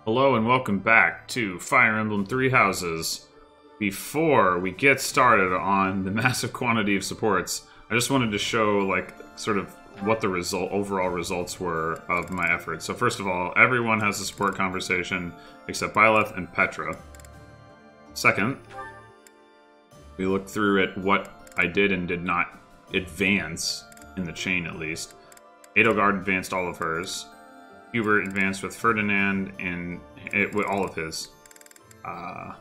Hello and welcome back to Fire Emblem Three Houses. Before we get started on the massive quantity of supports, I just wanted to show, like, sort of what the overall results were of my efforts. So first of all, everyone has a support conversation except Byleth and Petra. Second, we looked through at what I did and did not advance, in the chain at least. Edelgard advanced all of hers. Hubert advanced with Ferdinand and with all of his. Yeah,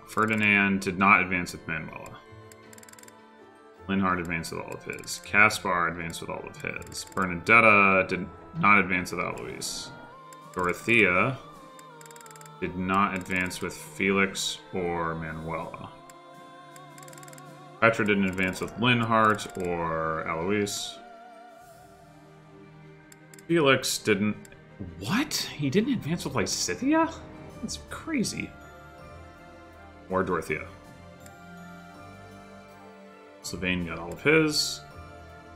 Ferdinand did not advance with Manuela. Linhard advanced with all of his. Caspar advanced with all of his. Bernadetta did not advance with Eloise. Dorothea did not advance with Felix or Manuela. Petra didn't advance with Linhart or Eloise. Felix didn't... What? He didn't advance with Lysithea? That's crazy. Or Dorothea. Sylvain got all of his.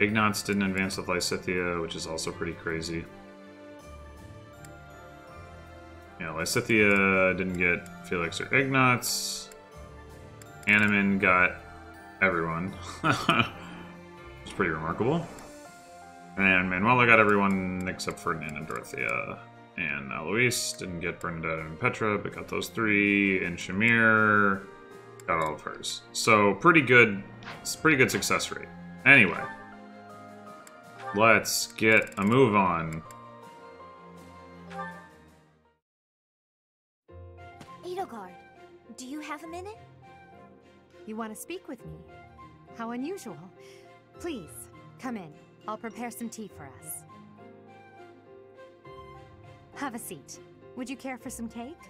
Ignatz didn't advance with Lysithea, which is also pretty crazy. Yeah, Lysithea didn't get Felix or Ignatz. Animan got everyone. It's pretty remarkable. And Manuela got everyone except Ferdinand and Dorothea. And Eloise didn't get Bernadette and Petra, but got those three. And Shamir got all of hers. So pretty good success rate. Anyway, let's get a move on. Edelgard, do you have a minute? You want to speak with me? How unusual. Please, come in. I'll prepare some tea for us. Have a seat. Would you care for some cake?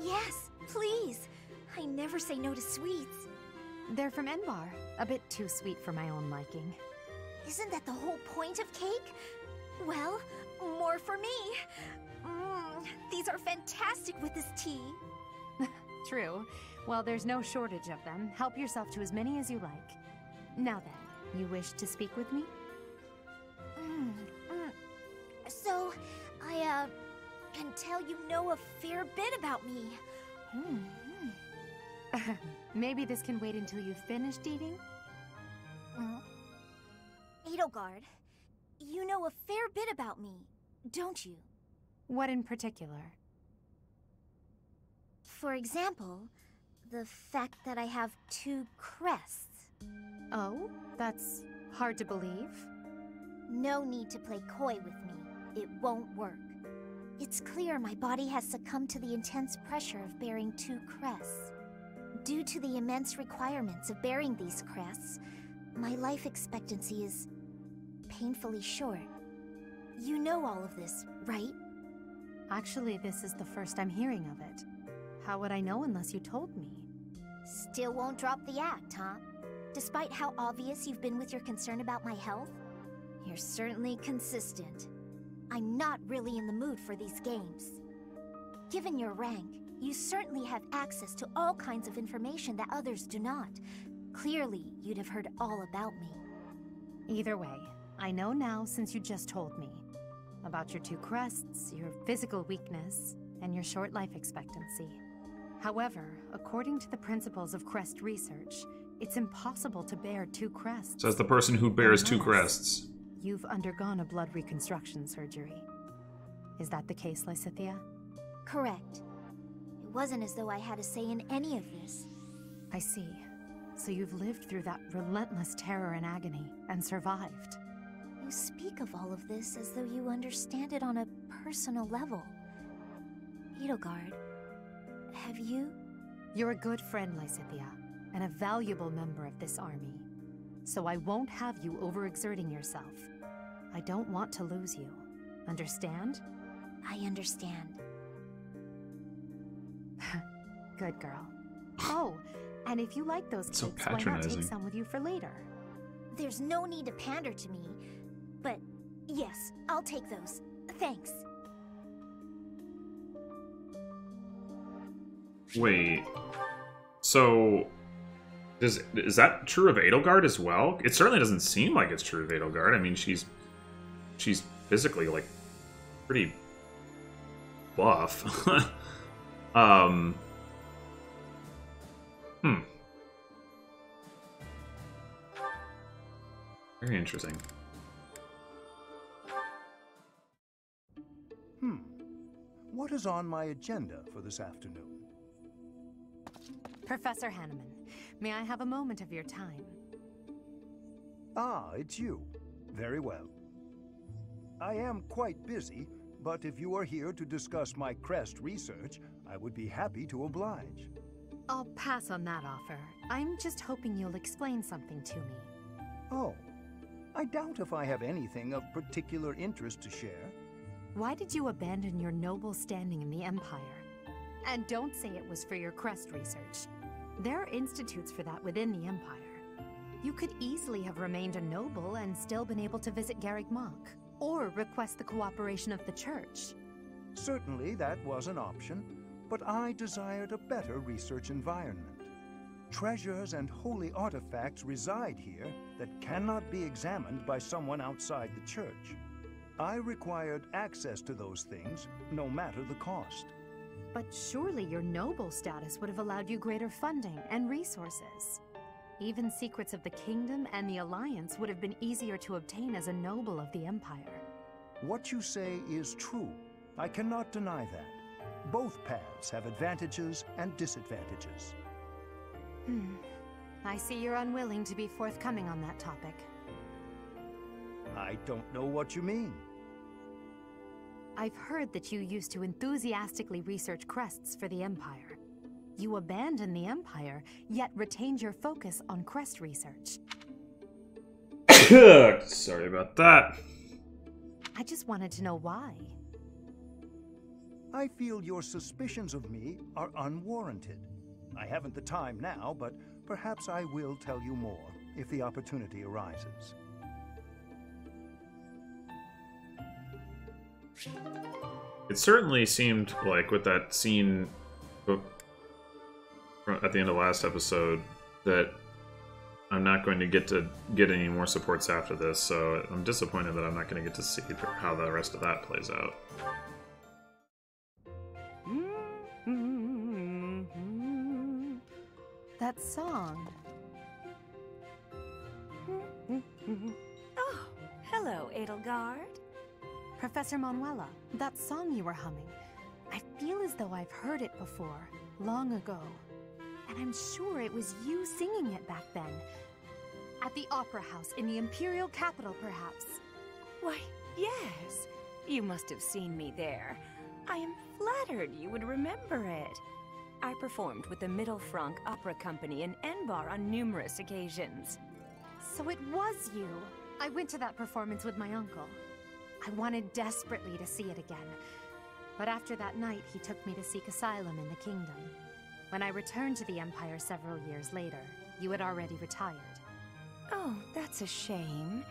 Yes, please. I never say no to sweets. They're from Enbar. A bit too sweet for my own liking. Isn't that the whole point of cake? Well, more for me. These are fantastic with this tea. True. Well, there's no shortage of them. Help yourself to as many as you like. Now then. You wish to speak with me? So, I can tell you know a fair bit about me. Maybe this can wait until you've finished eating? Edelgard, you know a fair bit about me, don't you? What in particular? For example, the fact that I have 2 crests. Oh? That's hard to believe. No need to play coy with me. It won't work. It's clear my body has succumbed to the intense pressure of bearing 2 crests. Due to the immense requirements of bearing these crests, my life expectancy is painfully short. You know all of this, right? Actually, this is the first I'm hearing of it. How would I know unless you told me? Still won't drop the act, huh? Despite how obvious you've been with your concern about my health, you're certainly consistent. I'm not really in the mood for these games. Given your rank, you certainly have access to all kinds of information that others do not. Clearly, you'd have heard all about me. Either way, I know now since you just told me. About your 2 crests, your physical weakness, and your short life expectancy. However, according to the principles of crest research, it's impossible to bear 2 crests. Says the person who bears 2 crests. You've undergone a blood reconstruction surgery. Is that the case, Lysithea? Correct. It wasn't as though I had a say in any of this. I see. So you've lived through that relentless terror and agony, and survived. You speak of all of this as though you understand it on a personal level. Edelgard, have you? You're a good friend, Lysithea, and a valuable member of this army. So I won't have you overexerting yourself. I don't want to lose you. Understand? I understand. Good girl. Oh, and if you like those cakes, why not take some with you for later? There's no need to pander to me, but yes, I'll take those. Thanks. Wait. So... Is that true of Edelgard as well? It certainly doesn't seem like it's true of Edelgard. I mean, she's physically, like, pretty buff. Hmm. Very interesting. What is on my agenda for this afternoon? Professor Hanneman, may I have a moment of your time? Ah, it's you. Very well. I am quite busy, but if you are here to discuss my crest research, I would be happy to oblige. I'll pass on that offer. I'm just hoping you'll explain something to me. Oh, I doubt if I have anything of particular interest to share. Why did you abandon your noble standing in the Empire? And don't say it was for your crest research. There are institutes for that within the Empire. You could easily have remained a noble and still been able to visit Garreg Mach, or request the cooperation of the Church. Certainly that was an option, but I desired a better research environment. Treasures and holy artifacts reside here that cannot be examined by someone outside the Church. I required access to those things, no matter the cost. But surely your noble status would have allowed you greater funding and resources. Even secrets of the Kingdom and the Alliance would have been easier to obtain as a noble of the Empire. What you say is true. I cannot deny that. Both paths have advantages and disadvantages. I see you're unwilling to be forthcoming on that topic. I don't know what you mean. I've heard that you used to enthusiastically research crests for the Empire. You abandoned the Empire, yet retained your focus on crest research. Sorry about that. I just wanted to know why. I feel your suspicions of me are unwarranted. I haven't the time now, but perhaps I will tell you more if the opportunity arises. It certainly seemed like with that scene at the end of last episode that I'm not going to get any more supports after this, so I'm disappointed that I'm not going to get to see how the rest of that plays out. That song. Oh, hello, Edelgard. Professor Manuela, that song you were humming. I feel as though I've heard it before, long ago. And I'm sure it was you singing it back then. At the Opera House in the Imperial capital, perhaps. Why, yes. You must have seen me there. I am flattered you would remember it. I performed with the Mittelfrank Opera Company in Enbar on numerous occasions. So it was you. I went to that performance with my uncle. I wanted desperately to see it again. But after that night, he took me to seek asylum in the kingdom. When I returned to the Empire several years later, you had already retired. Oh, that's a shame.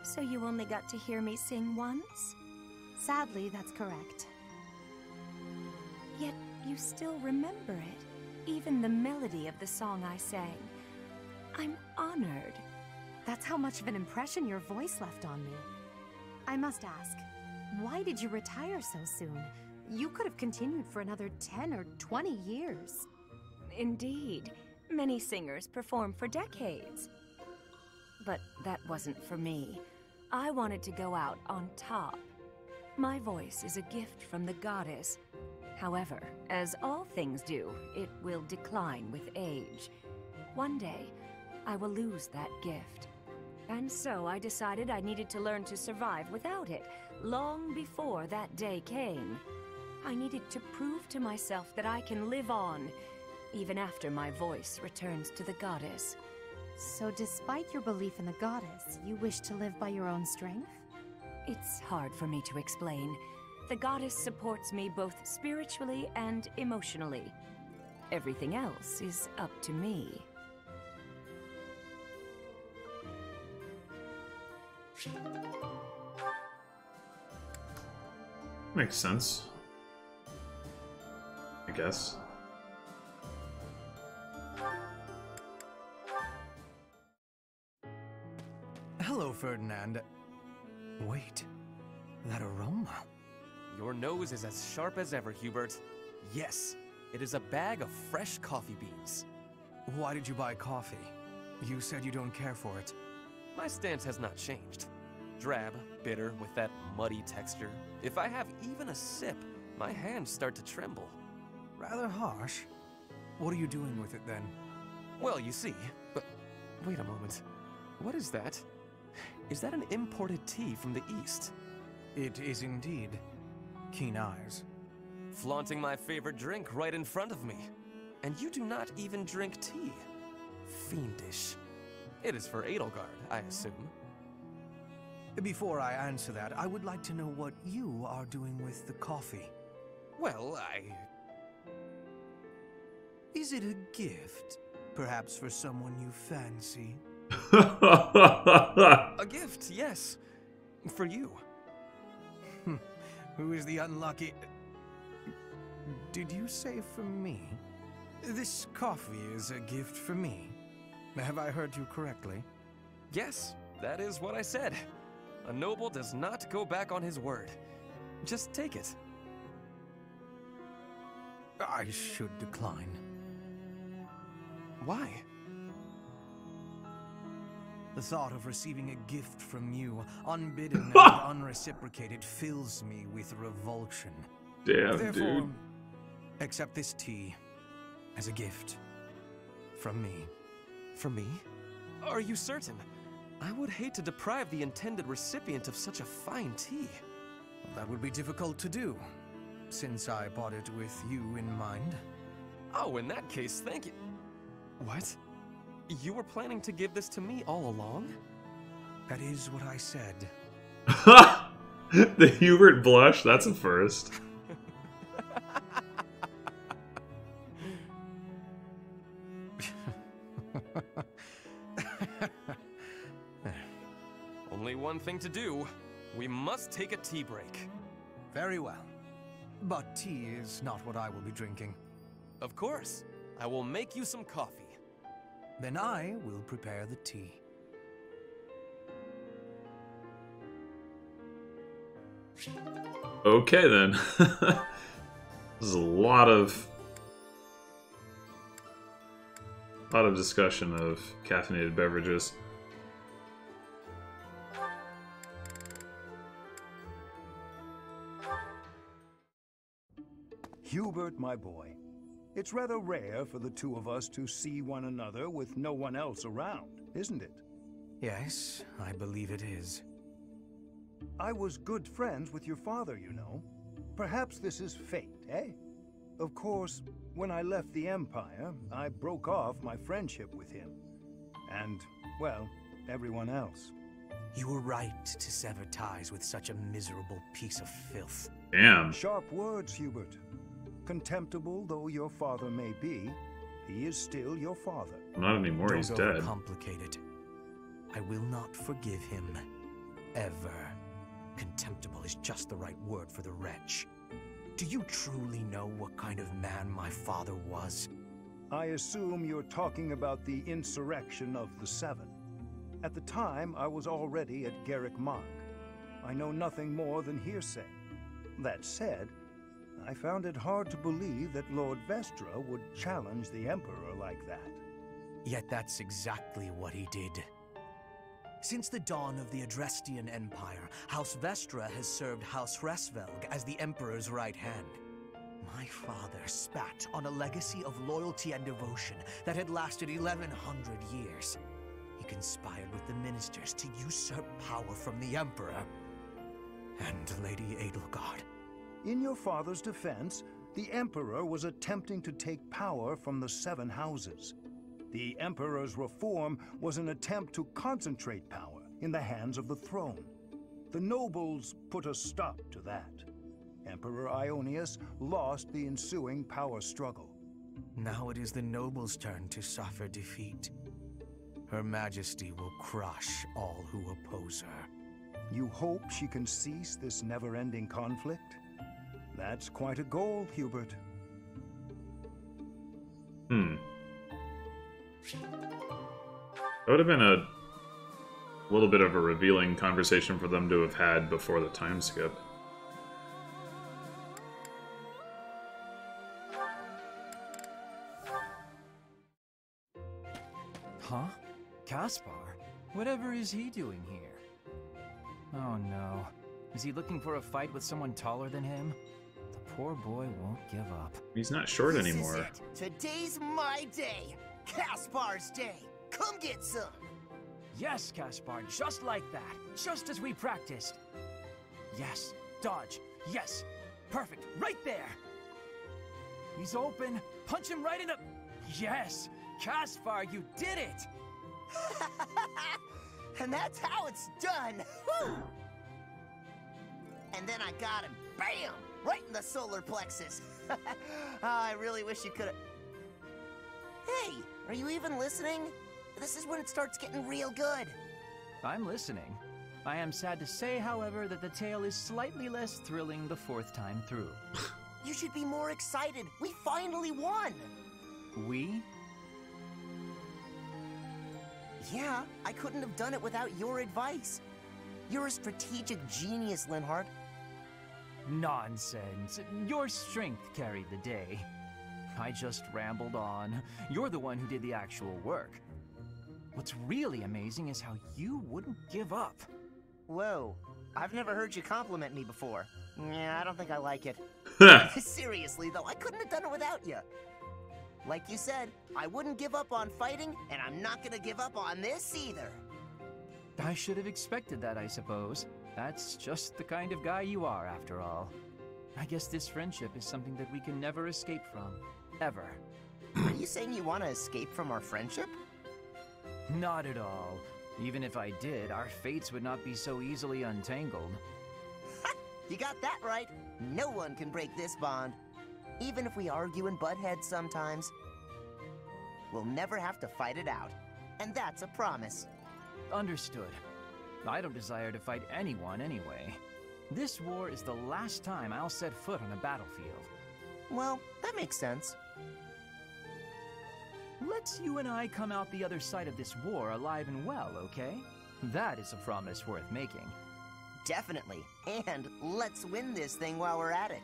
So you only got to hear me sing once? Sadly, that's correct. Yet you still remember it, even the melody of the song I sang. I'm honored. That's how much of an impression your voice left on me. I must ask, why did you retire so soon? You could have continued for another 10 or 20 years. Indeed. Many singers perform for decades. But that wasn't for me. I wanted to go out on top. My voice is a gift from the goddess. However, as all things do, it will decline with age. One day, I will lose that gift. And so I decided I needed to learn to survive without it, long before that day came. I needed to prove to myself that I can live on, even after my voice returns to the goddess. So despite your belief in the goddess, you wish to live by your own strength? It's hard for me to explain. The goddess supports me both spiritually and emotionally. Everything else is up to me. Makes sense, I guess. Hello, Ferdinand. Wait, that aroma. You're nose is as sharp as ever, Hubert. Yes, it is a bag of fresh coffee beans. Why did you buy coffee? You said you don't care for it. My stance has not changed. Drab, bitter, with that muddy texture. If I have even a sip, my hands start to tremble. Rather harsh. What are you doing with it then? Well, you see, but wait a moment. What is that? Is that an imported tea from the East? It is indeed. Keen eyes. Flaunting my favorite drink right in front of me. And you do not even drink tea. Fiendish. It is for Edelgard, I assume. Before I answer that, I would like to know what you are doing with the coffee. Well, Is it a gift? Perhaps for someone you fancy? A gift, yes. For you. Who is the unlucky... Did you say for me? This coffee is a gift for me. Have I heard you correctly? Yes, that is what I said. A noble does not go back on his word. Just take it. I should decline. Why? The thought of receiving a gift from you, unbidden and unreciprocated, fills me with revulsion. Damn, Therefore, dude. accept this tea as a gift from me. From me? Are you certain? I would hate to deprive the intended recipient of such a fine tea. That would be difficult to do, since I bought it with you in mind. Oh, in that case, thank you. What? You were planning to give this to me all along? That is what I said. The Hubert blush, that's a first. Only one thing to do. We must take a tea break. Very well. But tea is not what I will be drinking. Of course. I will make you some coffee. Then I will prepare the tea. Okay then. This is a lot of discussion of caffeinated beverages. Hubert, my boy, it's rather rare for the two of us to see one another with no one else around, isn't it? Yes, I believe it is. I was good friends with your father, you know. Perhaps this is fate, eh? Of course, when I left the Empire, I broke off my friendship with him. And, well, everyone else. You were right to sever ties with such a miserable piece of filth. Damn. Sharp words, Hubert. Contemptible though your father may be, he is still your father. Not anymore, he's Don't dead. overcomplicate it. I will not forgive him. Ever. Contemptible is just the right word for the wretch. Do you truly know what kind of man my father was? I assume you're talking about the insurrection of the Seven. At the time, I was already at Garrick Mach. I know nothing more than hearsay. That said, I found it hard to believe that Lord Vestra would challenge the Emperor like that. Yet that's exactly what he did. Since the dawn of the Adrestian Empire, House Vestra has served House Hresvelg as the Emperor's right hand. My father spat on a legacy of loyalty and devotion that had lasted 1100 years. He conspired with the ministers to usurp power from the Emperor and Lady Edelgard. In your father's defense, the Emperor was attempting to take power from the Seven Houses. The Emperor's reform was an attempt to concentrate power in the hands of the throne. The nobles put a stop to that. Emperor Ionius lost the ensuing power struggle. Now it is the nobles' turn to suffer defeat. Her Majesty will crush all who oppose her. You hope she can cease this never-ending conflict? That's quite a goal, Hubert. That would have been a little bit of a revealing conversation for them to have had before the time skip. Huh? Caspar? Whatever is he doing here? Oh no. Is he looking for a fight with someone taller than him? The poor boy won't give up. He's not short This anymore. is it. Today's my day. Caspar's day. Come get some. Yes, Caspar, just like that. Just as we practiced. Yes, dodge. Yes, perfect. Right there. He's open. Punch him right in the... Yes, Caspar, you did it. And that's how it's done. Woo! And then I got him. Bam! Right in the solar plexus. I really wish you could have... Hey, are you even listening? This is when it starts getting real good. I'm listening. I am sad to say, however, that the tale is slightly less thrilling the fourth time through. You should be more excited. We finally won. We? Yeah, I couldn't have done it without your advice. You're a strategic genius, Linhardt. Nonsense. Your strength carried the day. I just rambled on. You're the one who did the actual work. What's really amazing is how you wouldn't give up. Whoa, I've never heard you compliment me before. Yeah, I don't think I like it. Seriously, though, I couldn't have done it without you. Like you said, I wouldn't give up on fighting, and I'm not gonna give up on this either. I should have expected that, I suppose. That's just the kind of guy you are, after all. I guess this friendship is something that we can never escape from. Ever. Are you saying you want to escape from our friendship? Not at all. Even if I did, our fates would not be so easily untangled. You got that right. No one can break this bond. Even if we argue and butt heads sometimes. We'll never have to fight it out. And that's a promise. Understood. I don't desire to fight anyone anyway. This war is the last time I'll set foot on a battlefield. Well, that makes sense. Let's you and I come out the other side of this war alive and well, okay? That is a promise worth making. Definitely. And let's win this thing while we're at it.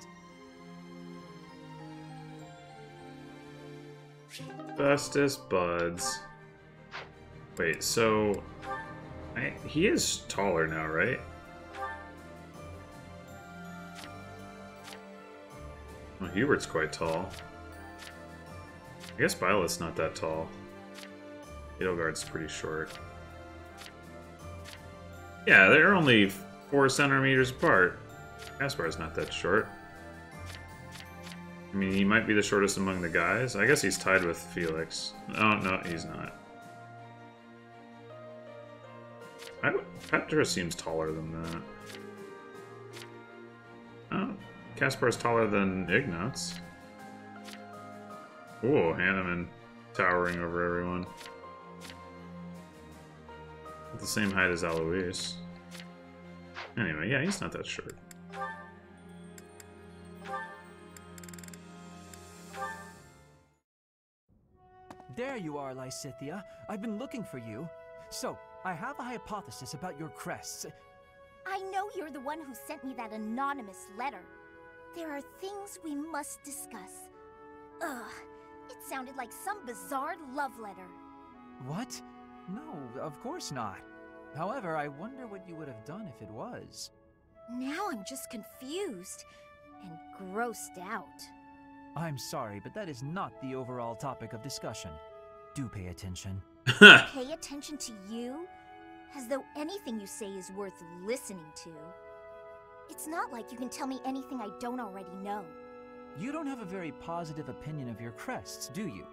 Bestest buds. Wait, so... he is taller now, right? Well, Hubert's quite tall. I guess Violet's not that tall. Edelgard's pretty short. Yeah, they're only 4 centimeters apart. Caspar's not that short. I mean, he might be the shortest among the guys. I guess he's tied with Felix. Oh, no, he's not. Petra seems taller than that. Oh, Caspar's taller than Ignatz. Whoa, Hanneman towering over everyone. At the same height as Alois. Anyway, yeah, he's not that short. There you are, Lysithea. I've been looking for you. So, I have a hypothesis about your crests. I know you're the one who sent me that anonymous letter. There are things we must discuss. Ugh, it sounded like some bizarre love letter. What? No, of course not. However, I wonder what you would have done if it was. Now I'm just confused and grossed out. I'm sorry, but that is not the overall topic of discussion. Do pay attention. Pay attention to you? As though anything you say is worth listening to. It's not like you can tell me anything I don't already know. You don't have a very positive opinion of your crests, do you?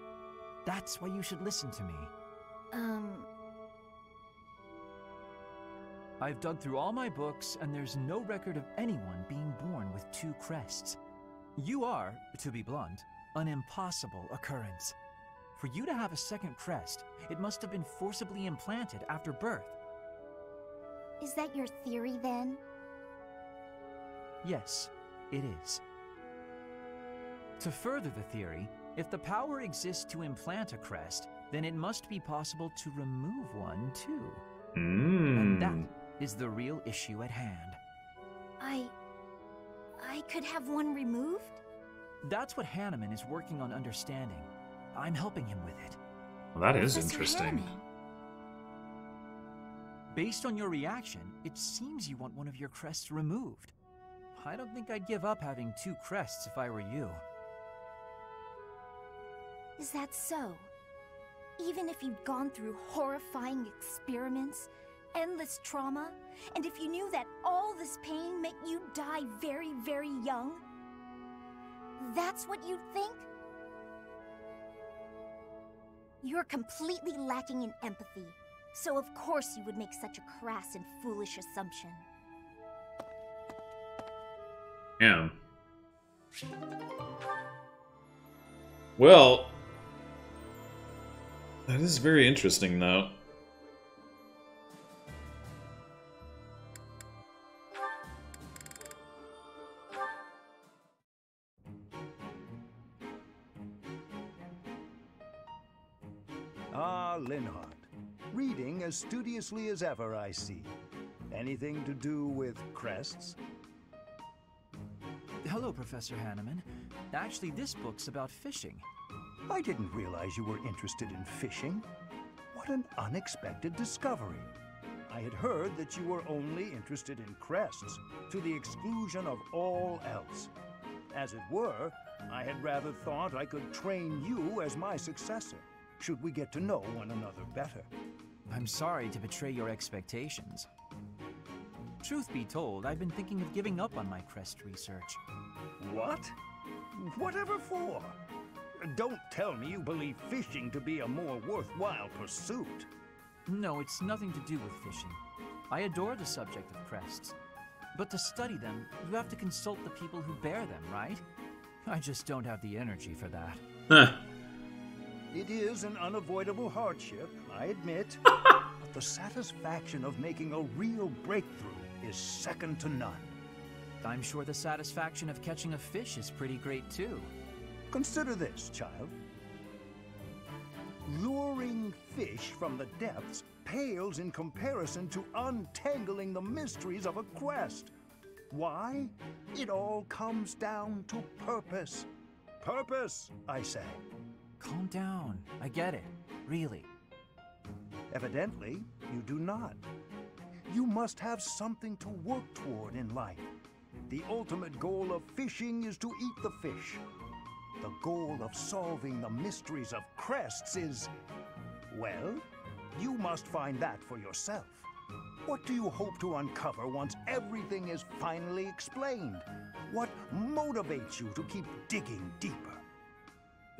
That's why you should listen to me. I've dug through all my books, and there's no record of anyone being born with 2 crests. You are, to be blunt, an impossible occurrence. For you to have a second crest, it must have been forcibly implanted after birth. Is that your theory, then? Yes, it is. To further the theory, if the power exists to implant a crest, then it must be possible to remove one, too. And that is the real issue at hand. I could have one removed? That's what Hanneman is working on understanding. I'm helping him with it. Well, that is Professor interesting. Hanneman. Based on your reaction, it seems you want one of your crests removed. I don't think I'd give up having 2 crests if I were you. Is that so? Even if you'd gone through horrifying experiments, endless trauma, and if you knew that all this pain meant you'd die very, very young? That's what you'd think? You're completely lacking in empathy, so of course you would make such a crass and foolish assumption. Yeah. Well, that is very interesting, though. Ah, Linhardt. Reading as studiously as ever, I see. Anything to do with crests? Hello, Professor Hanneman. Actually, this book's about fishing. I didn't realize you were interested in fishing. What an unexpected discovery. I had heard that you were only interested in crests, to the exclusion of all else. As it were, I had rather thought I could train you as my successor, should we get to know one another better. I'm sorry to betray your expectations. Truth be told, I've been thinking of giving up on my crest research. What? Whatever for? Don't tell me you believe fishing to be a more worthwhile pursuit. No, it's nothing to do with fishing. I adore the subject of crests. But to study them, you have to consult the people who bear them, right? I just don't have the energy for that. Huh. It is an unavoidable hardship, I admit. But the satisfaction of making a real breakthrough is second to none. I'm sure the satisfaction of catching a fish is pretty great too. Consider this, child. Luring fish from the depths pales in comparison to untangling the mysteries of a quest. Why? It all comes down to purpose. Purpose, I say. Calm down. I get it. Really. Evidently, you do not. You must have something to work toward in life. The ultimate goal of fishing is to eat the fish. The goal of solving the mysteries of crests is, well, you must find that for yourself. What do you hope to uncover once everything is finally explained? What motivates you to keep digging deeper?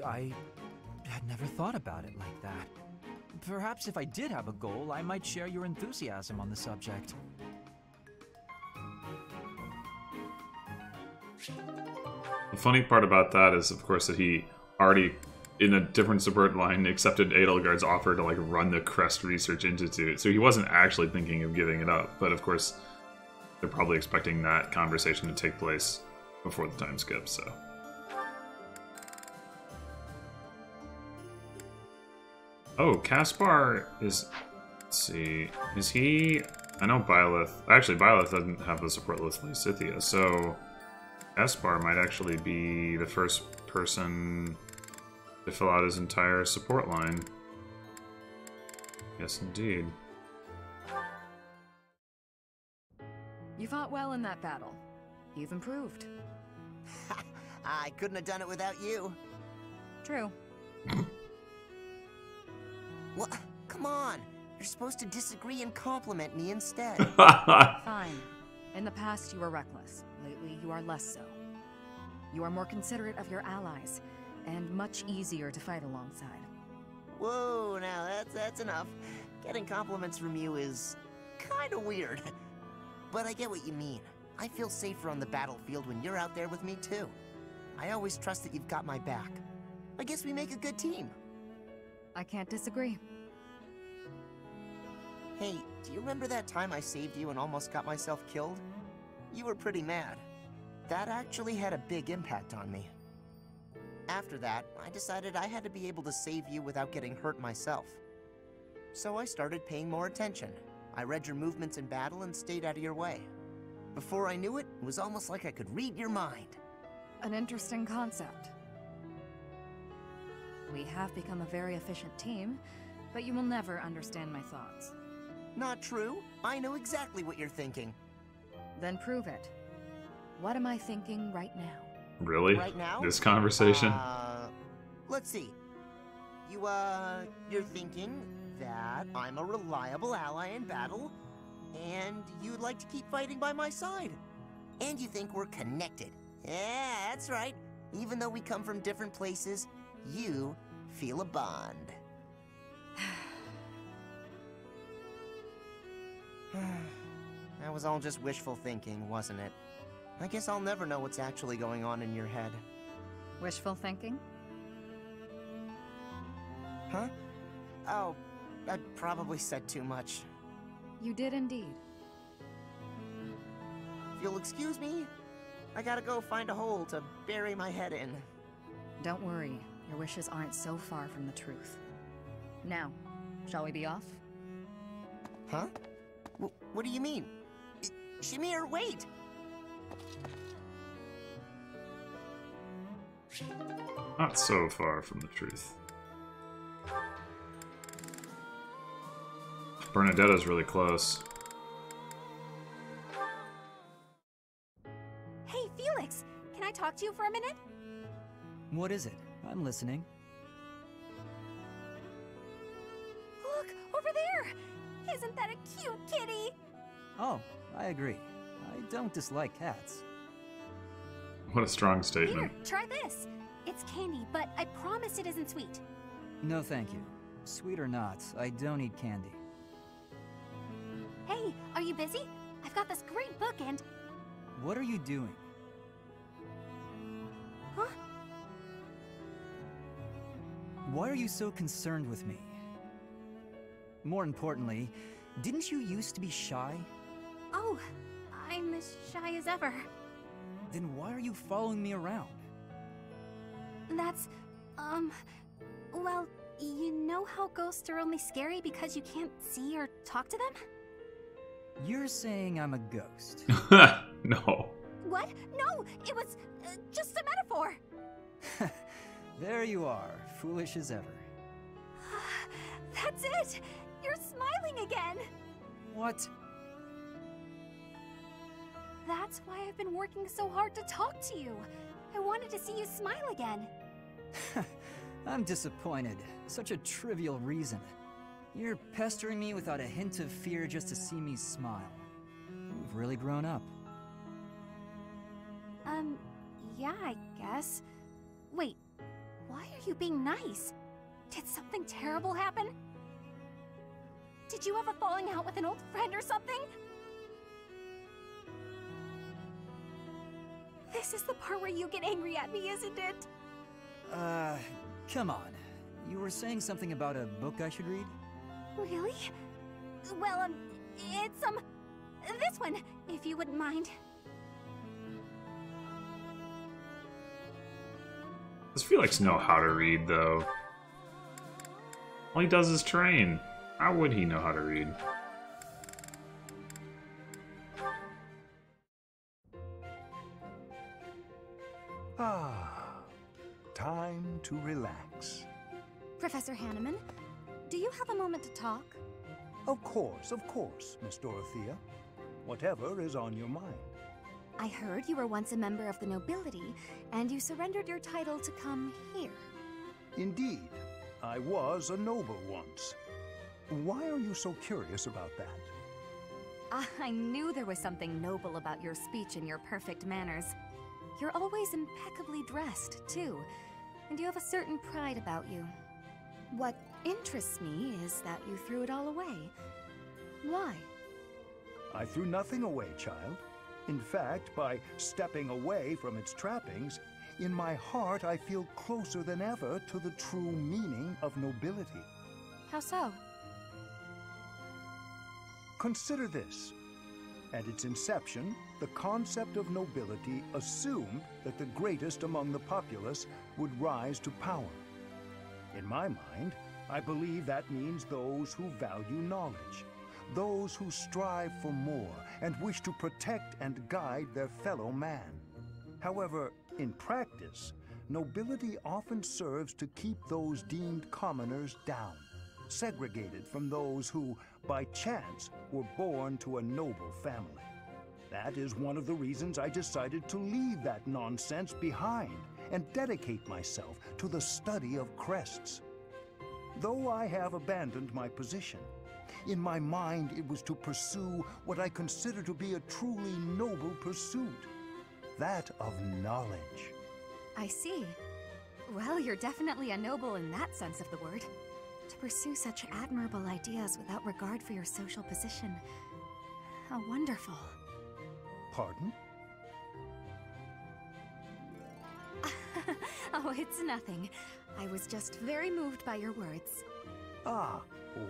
I had never thought about it like that. Perhaps if I did have a goal, I might share your enthusiasm on the subject. The funny part about that is, of course, that he already, in a different support line, accepted Edelgard's offer to, like, run the Crest Research Institute. So he wasn't actually thinking of giving it up. But, of course, they're probably expecting that conversation to take place before the time skip, so... Oh, Caspar is... Let's see... Is he... I know Byleth... Actually, Byleth doesn't have the support list like Scythia, so... Caspar might actually be the first person to fill out his entire support line. Yes, indeed. You fought well in that battle. You've improved. I couldn't have done it without you. True. What? Come on. You're supposed to disagree and compliment me instead. Fine. In the past, you were reckless. Lately, you are less so. You are more considerate of your allies, and much easier to fight alongside. Whoa, now that's enough. Getting compliments from you is kind of weird. But I get what you mean. I feel safer on the battlefield when you're out there with me, too. I always trust that you've got my back. I guess we make a good team. I can't disagree. Hey, do you remember that time I saved you and almost got myself killed? You were pretty mad. That actually had a big impact on me. After that, I decided I had to be able to save you without getting hurt myself. So I started paying more attention. I read your movements in battle and stayed out of your way. Before I knew it, it was almost like I could read your mind. An interesting concept. We have become a very efficient team, but you will never understand my thoughts. Not true. I know exactly what you're thinking. Then prove it. What am I thinking right now? Really? Right now? This conversation? Let's see. You're thinking that I'm a reliable ally in battle, and you'd like to keep fighting by my side. And you think we're connected. Yeah, that's right. Even though we come from different places, you feel a bond. That was all just wishful thinking, wasn't it? I guess I'll never know what's actually going on in your head. Wishful thinking? Huh? Oh, I probably said too much. You did indeed. If you'll excuse me, I gotta go find a hole to bury my head in. Don't worry, your wishes aren't so far from the truth. Now, shall we be off? Huh? What do you mean? Shamir, wait! Not so far from the truth. Bernadetta's really close. Hey, Felix! Can I talk to you for a minute? What is it? I'm listening. Look, over there! Isn't that a cute kitty? Oh, I agree. I don't dislike cats. What a strong statement. Here, try this. It's candy, but I promise it isn't sweet. No, thank you. Sweet or not, I don't eat candy. Hey, are you busy? I've got this great book and... What are you doing? Huh? Why are you so concerned with me? More importantly, didn't you used to be shy? Oh, I'm as shy as ever. Then why are you following me around? That's, well, you know how ghosts are only scary because you can't see or talk to them? You're saying I'm a ghost. No. What? No, it was just a metaphor. There you are, foolish as ever. That's it. You're smiling again. What? That's why I've been working so hard to talk to you. I wanted to see you smile again. I'm disappointed. Such a trivial reason. You're pestering me without a hint of fear just to see me smile. You've really grown up. Yeah, I guess. Wait, why are you being nice? Did something terrible happen? Did you have a falling out with an old friend or something? This is the part where you get angry at me, isn't it? Come on. You were saying something about a book I should read? Really? Well, it's, this one, if you wouldn't mind. Does Felix know how to read, though? All he does is train. How would he know how to read? Time to relax. Professor Hanneman, do you have a moment to talk? Of course, Miss Dorothea. Whatever is on your mind. I heard you were once a member of the nobility, and you surrendered your title to come here. Indeed, I was a noble once. Why are you so curious about that? I knew there was something noble about your speech and your perfect manners. You're always impeccably dressed, too, and you have a certain pride about you. What interests me is that you threw it all away. Why? I threw nothing away, child. In fact, by stepping away from its trappings, in my heart I feel closer than ever to the true meaning of nobility. How so? Consider this. At its inception, the concept of nobility assumed that the greatest among the populace would rise to power. In my mind, I believe that means those who value knowledge, those who strive for more and wish to protect and guide their fellow man. However, in practice, nobility often serves to keep those deemed commoners down, segregated from those who, by chance, were born to a noble family. That is one of the reasons I decided to leave that nonsense behind and dedicate myself to the study of crests. Though I have abandoned my position, in my mind it was to pursue what I consider to be a truly noble pursuit, that of knowledge. I see. Well, you're definitely a noble in that sense of the word. To pursue such admirable ideas without regard for your social position. How wonderful. Pardon? Oh, it's nothing. I was just very moved by your words. Ah,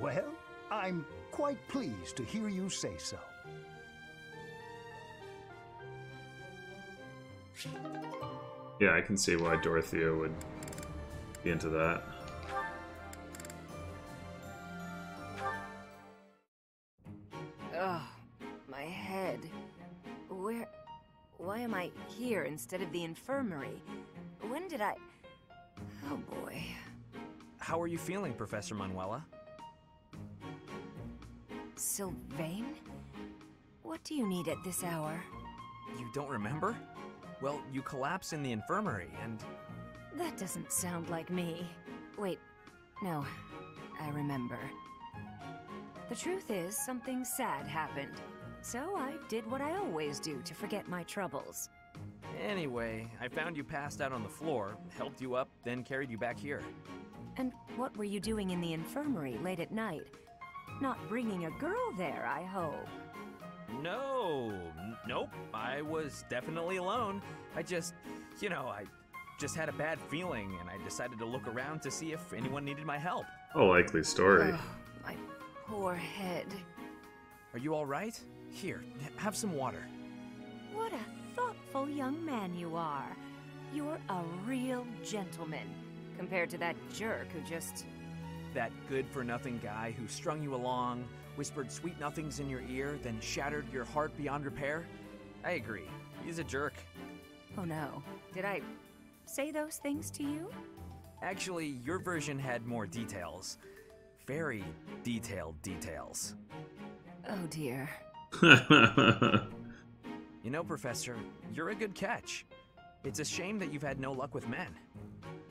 well, I'm quite pleased to hear you say so. Yeah, I can see why Dorothea would be into that. Ugh, my head. Why am I here instead of the infirmary? When did I... Oh boy. How are you feeling, Professor Manuela? Sylvain? What do you need at this hour? You don't remember? Well, you collapsed in the infirmary and... That doesn't sound like me. Wait, no, I remember. The truth is, something sad happened. So I did what I always do to forget my troubles. Anyway, I found you passed out on the floor, helped you up, then carried you back here. And what were you doing in the infirmary late at night? Not bringing a girl there, I hope. No, nope, I was definitely alone. I just had a bad feeling and I decided to look around to see if anyone needed my help. A likely story. Oh, my poor head. Are you all right? Here, have some water. What a thoughtful young man you are. You're a real gentleman, compared to that jerk who just... That good-for-nothing guy who strung you along, whispered sweet nothings in your ear, then shattered your heart beyond repair? I agree. He's a jerk. Oh no. Did I say those things to you? Actually, your version had more details. Very detailed details. Oh dear. You know, Professor, you're a good catch. It's a shame that you've had no luck with men.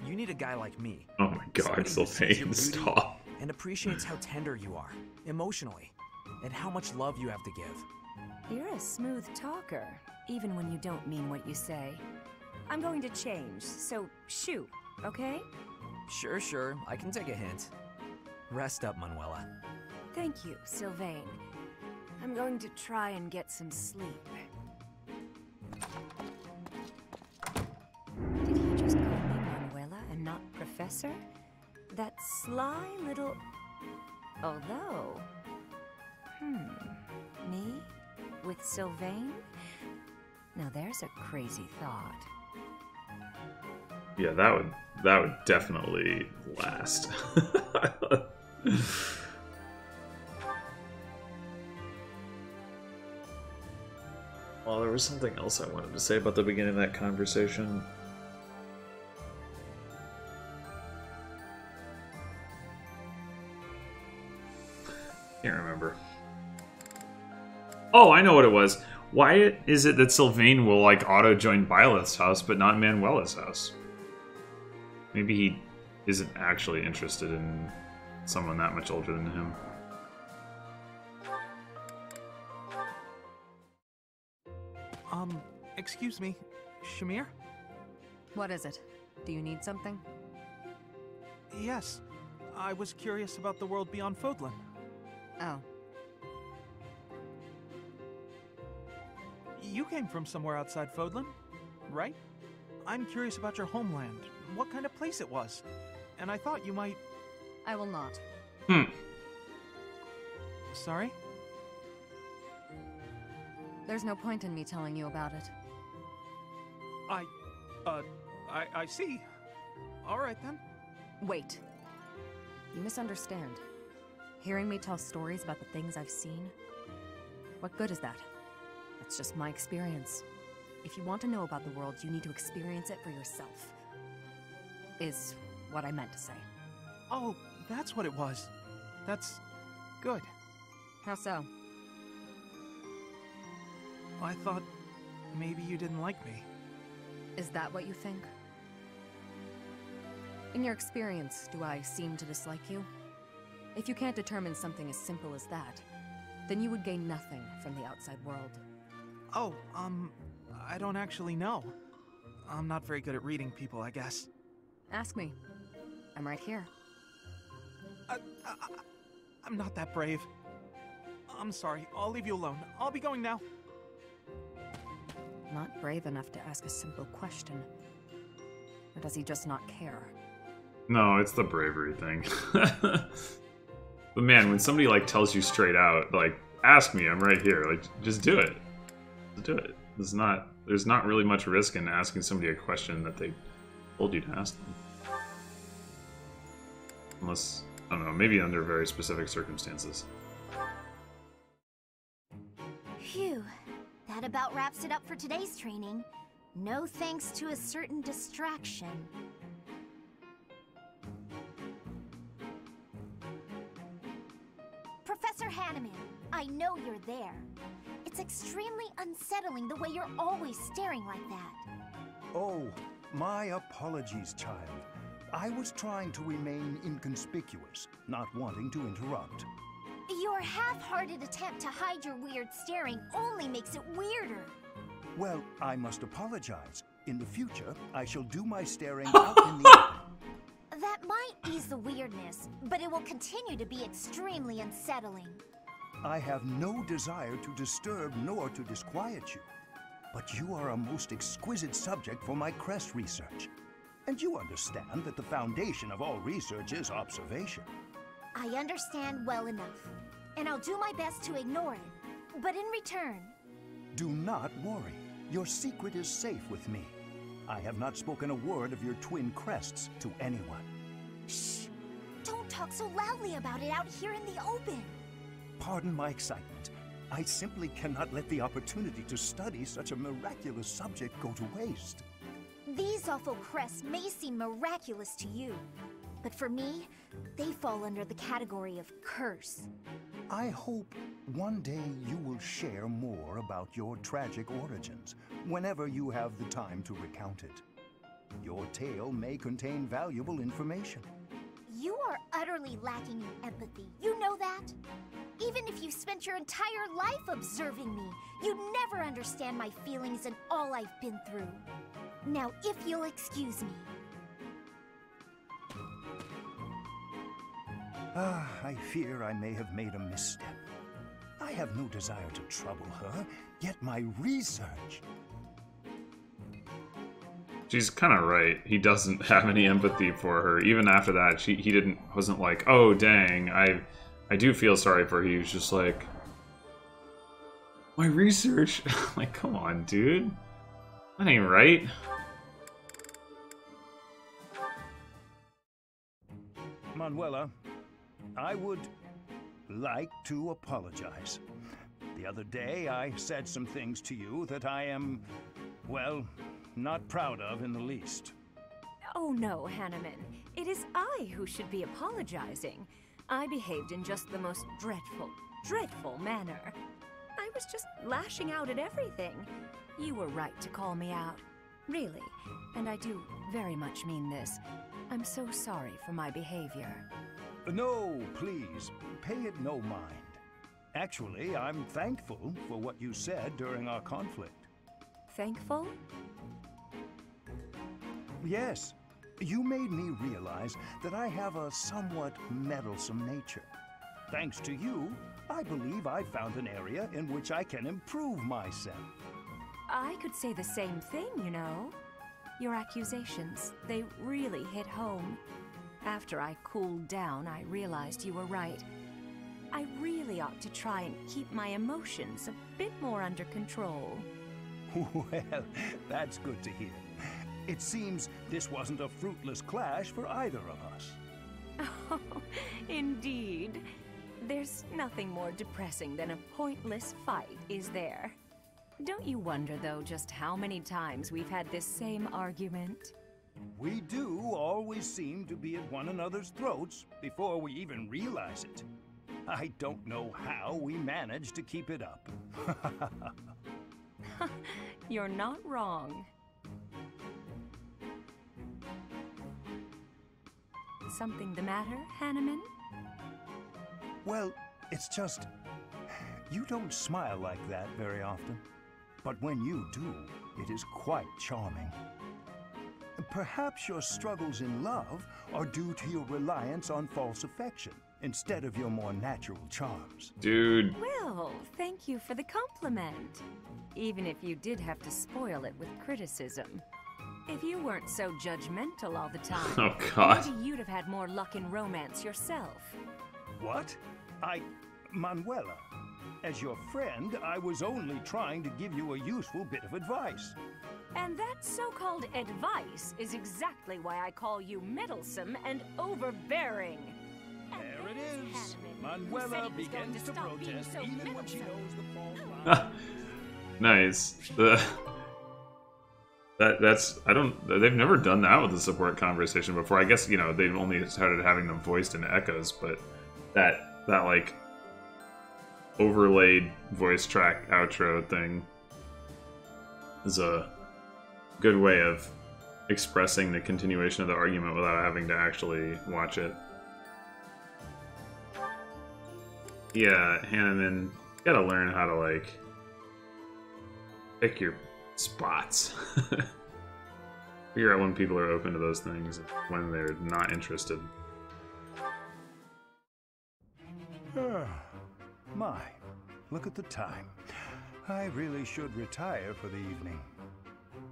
You need a guy like me. Oh my god, Sylvain, stop. And appreciates how tender you are, emotionally, and how much love you have to give. You're a smooth talker, even when you don't mean what you say. I'm going to change, so shoot, okay? Sure, I can take a hint. Rest up, Manuela. Thank you, Sylvain. I'm going to try and get some sleep. Did he just call me Manuela and not Professor? That sly little... Although... Me? With Sylvain? Now there's a crazy thought. Yeah, that would definitely last. Well, there was something else I wanted to say about the beginning of that conversation. Can't remember. Oh, I know what it was. Why is it that Sylvain will, like, auto-join Byleth's house, but not Manuela's house? Maybe he isn't actually interested in someone that much older than him. Excuse me, Shamir? What is it? Do you need something? Yes, I was curious about the world beyond Fodlan. Oh. You came from somewhere outside Fodlan, right? I'm curious about your homeland, what kind of place it was, and I thought you might... I will not. Sorry? There's no point in me telling you about it. I see. All right, then. Wait. You misunderstand. Hearing me tell stories about the things I've seen? What good is that? That's just my experience. If you want to know about the world, you need to experience it for yourself. is what I meant to say. Oh, that's what it was. That's good. How so? I thought maybe you didn't like me. Is that what you think? In your experience, do I seem to dislike you? If you can't determine something as simple as that, then you would gain nothing from the outside world. Oh, I don't actually know. I'm not very good at reading people, I guess. Ask me. I'm right here. I'm not that brave. I'm sorry. I'll leave you alone. I'll be going now. Not brave enough to ask a simple question. Or does he just not care? No, it's the bravery thing. But man, when somebody like tells you straight out, like, ask me, I'm right here. Like, just do it. Just do it. There's not really much risk in asking somebody a question that they told you to ask them. Unless, I don't know, maybe under very specific circumstances. Phew. That about wraps it up for today's training. No thanks to a certain distraction. Professor Hanneman, I know you're there. It's extremely unsettling the way you're always staring like that. Oh, my apologies, child. I was trying to remain inconspicuous, not wanting to interrupt. Your half-hearted attempt to hide your weird staring only makes it weirder. Well, I must apologize. In the future, I shall do my staring out in the open. That might ease the weirdness, but it will continue to be extremely unsettling. I have no desire to disturb nor to disquiet you, but you are a most exquisite subject for my crest research. And you understand that the foundation of all research is observation. I understand well enough, and I'll do my best to ignore it. But in return... Do not worry. Your secret is safe with me. I have not spoken a word of your twin crests to anyone. Shh! Don't talk so loudly about it out here in the open. Pardon my excitement. I simply cannot let the opportunity to study such a miraculous subject go to waste. These awful crests may seem miraculous to you, but for me, they fall under the category of curse. I hope one day you will share more about your tragic origins, whenever you have the time to recount it. Your tale may contain valuable information. You are utterly lacking in empathy, you know that? Even if you spent your entire life observing me, you'd never understand my feelings and all I've been through. Now, if you'll excuse me. I fear I may have made a misstep. I have no desire to trouble her, yet my research... She's kind of right. He doesn't have any empathy for her. Even after that, he wasn't like, oh dang, I do feel sorry for her. He was just like, my research? Like, come on, dude. That ain't right. Manuela, I would like to apologize. The other day, I said some things to you that I am, well, not proud of in the least. Oh no, Hanneman. It is I who should be apologizing. I behaved in just the most dreadful manner. I was just lashing out at everything. You were right to call me out. Really. And I do very much mean this. I'm so sorry for my behavior. No, please, pay it no mind. Actually, I'm thankful for what you said during our conflict. Thankful? Yes. You made me realize that I have a somewhat meddlesome nature. Thanks to you, I believe I found an area in which I can improve myself. I could say the same thing, you know. Your accusations, they really hit home. After I cooled down, I realized you were right. I really ought to try and keep my emotions a bit more under control. Well, that's good to hear. It seems this wasn't a fruitless clash for either of us. Oh, indeed. There's nothing more depressing than a pointless fight, is there? Don't you wonder, though, just how many times we've had this same argument? We do always seem to be at one another's throats before we even realize it. I don't know how we manage to keep it up. You're not wrong. Something the matter, Hanneman? Well, it's just... you don't smile like that very often. But when you do, it is quite charming. Perhaps your struggles in love are due to your reliance on false affection instead of your more natural charms. Dude. Well, thank you for the compliment. Even if you did have to spoil it with criticism. If you weren't so judgmental all the time, Oh, God. maybe you'd have had more luck in romance yourself. What? Manuela, as your friend, I was only trying to give you a useful bit of advice. And that so-called advice is exactly why I call you meddlesome and overbearing. There it is. Manuela begins to protest even when she knows the false lie. Nice. They've never done that with a support conversation before. I guess, you know, they've only started having them voiced in echoes, but that like overlaid voice track outro thing is a good way of expressing the continuation of the argument without having to actually watch it. Yeah, Hanneman, you gotta learn how to, like, pick your spots. Figure out when people are open to those things, when they're not interested. My, look at the time. I really should retire for the evening.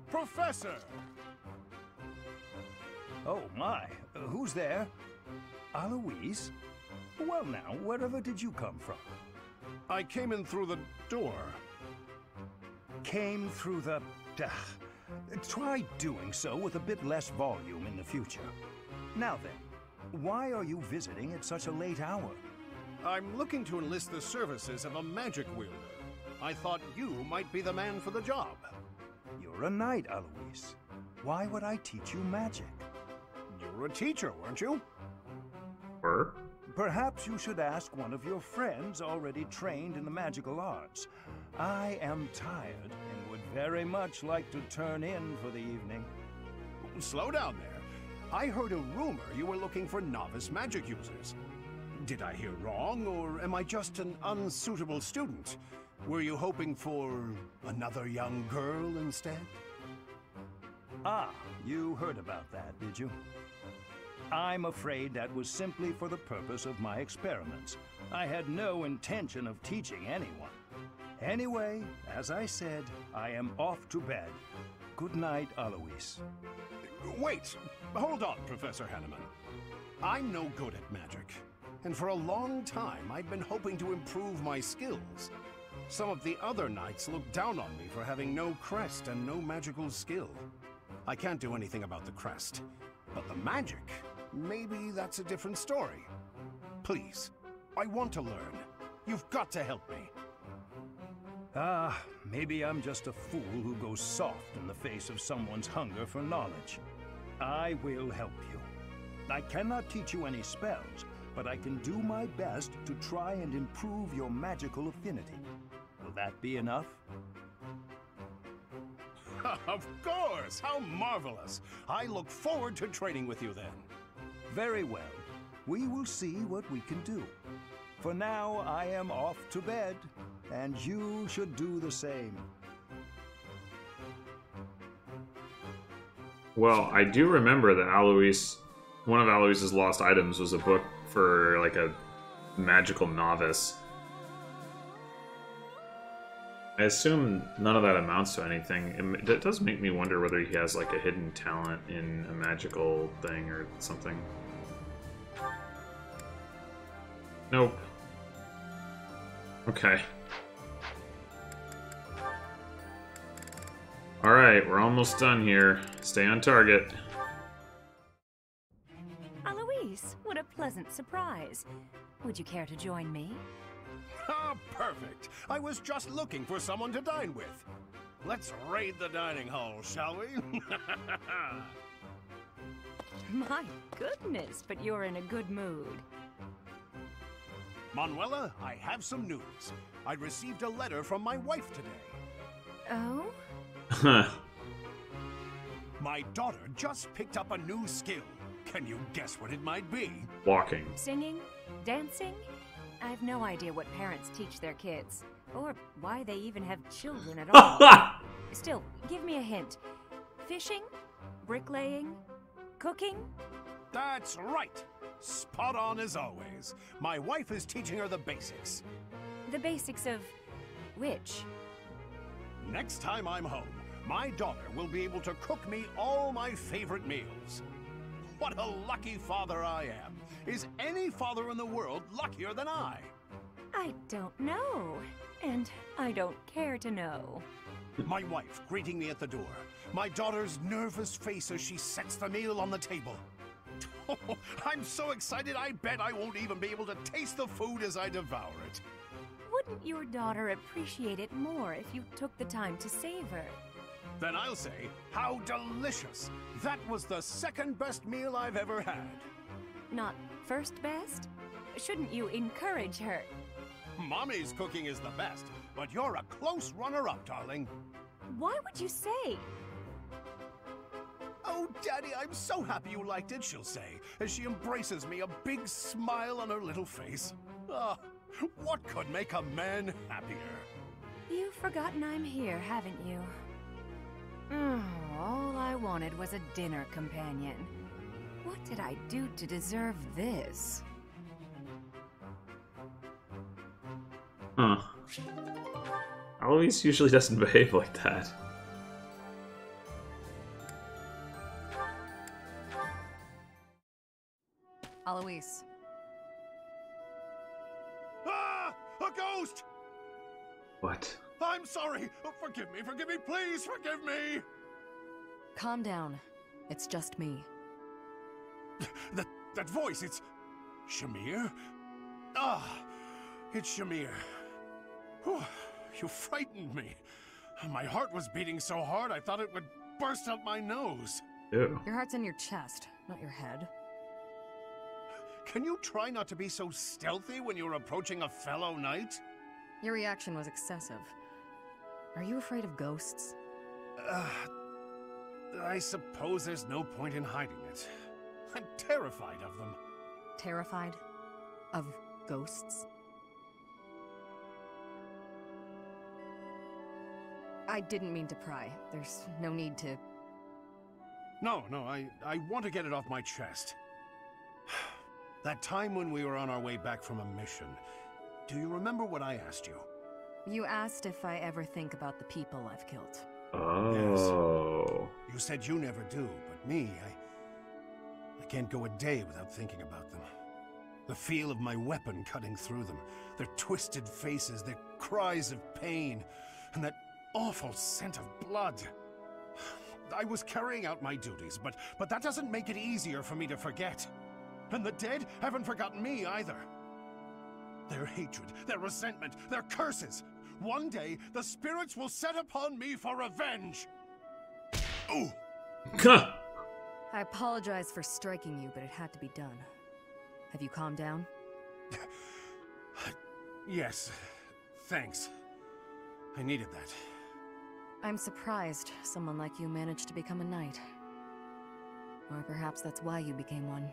Professor! Oh my, who's there? Aloise? Well now, wherever did you come from? I came in through the door. Came through the... Try doing so with a bit less volume in the future. Now then, why are you visiting at such a late hour? I'm looking to enlist the services of a magic wielder. I thought you might be the man for the job. You're a knight, Aloise. Why would I teach you magic? You were a teacher, weren't you? Or? Perhaps you should ask one of your friends already trained in the magical arts. I am tired and would very much like to turn in for the evening. Slow down there. I heard a rumor you were looking for novice magic users. Did I hear wrong, or am I just an unsuitable student? Were you hoping for another young girl instead? Ah, you heard about that, did you? I'm afraid that was simply for the purpose of my experiments. I had no intention of teaching anyone. Anyway, as I said, I am off to bed. Good night, Aloise. Wait! Hold on, Professor Hanneman. I'm no good at magic, and for a long time I'd been hoping to improve my skills. Some of the other knights looked down on me for having no crest and no magical skill. I can't do anything about the crest, but the magic, maybe that's a different story. Please, I want to learn. You've got to help me. Ah, maybe I'm just a fool who goes soft in the face of someone's hunger for knowledge. I will help you. I cannot teach you any spells, but I can do my best to try and improve your magical affinity. Will that be enough? Of course! How marvelous! I look forward to training with you then. Very well. We will see what we can do. For now, I am off to bed, and you should do the same. Well, I do remember that Alois, one of Alois's lost items was a book for, like, a magical novice. I assume none of that amounts to anything. It does make me wonder whether he has, like, a hidden talent in a magical thing or something. Nope. Okay. Alright, we're almost done here. Stay on target. Alois, what a pleasant surprise. Would you care to join me? Ah, perfect. I was just looking for someone to dine with. Let's raid the dining hall, shall we? My goodness, but you're in a good mood. Manuela, I have some news. I received a letter from my wife today. Oh? My daughter just picked up a new skill. Can you guess what it might be? Walking. Singing? Dancing? I have no idea what parents teach their kids, or why they even have children at all. Still, give me a hint. Fishing? Bricklaying? Cooking? That's right. Spot on as always. My wife is teaching her the basics. The basics of which? Next time I'm home, my daughter will be able to cook me all my favorite meals. What a lucky father I am. Is any father in the world luckier than I? I don't know. And I don't care to know. My wife greeting me at the door. My daughter's nervous face as she sets the meal on the table. Oh, I'm so excited I bet I won't even be able to taste the food as I devour it. Wouldn't your daughter appreciate it more if you took the time to savor? Then I'll say, how delicious! That was the second best meal I've ever had. Not first best? Shouldn't you encourage her? Mommy's cooking is the best, but you're a close runner-up, darling. Why would you say? Oh, Daddy, I'm so happy you liked it, she'll say, as she embraces me, a big smile on her little face. Ah, what could make a man happier? You've forgotten I'm here, haven't you? All I wanted was a dinner companion. What did I do to deserve this? Huh. Alois usually doesn't behave like that. Alois. Ah! A ghost! What? I'm sorry! Oh, forgive me, please forgive me! Calm down. It's just me. That voice, it's... Shamir? Ah, it's Shamir. Whew, you frightened me. My heart was beating so hard I thought it would burst out my nose. Ew. Your heart's in your chest, not your head. Can you try not to be so stealthy when you're approaching a fellow knight? Your reaction was excessive. Are you afraid of ghosts? I suppose there's no point in hiding it. I'm terrified of them. Terrified? Of ghosts? I didn't mean to pry. There's no need to... No, I want to get it off my chest. That time when we were on our way back from a mission, do you remember what I asked you? You asked if I ever think about the people I've killed. Oh. Yes. You said you never do, but me, I can't go a day without thinking about them. The feel of my weapon cutting through them, their twisted faces, their cries of pain, and that awful scent of blood. I was carrying out my duties, but that doesn't make it easier for me to forget. And the dead haven't forgotten me either. Their hatred, their resentment, their curses. One day, the spirits will set upon me for revenge. Ooh! I apologize for striking you, but it had to be done. Have you calmed down? Yes, thanks. I needed that. I'm surprised someone like you managed to become a knight. Or perhaps that's why you became one.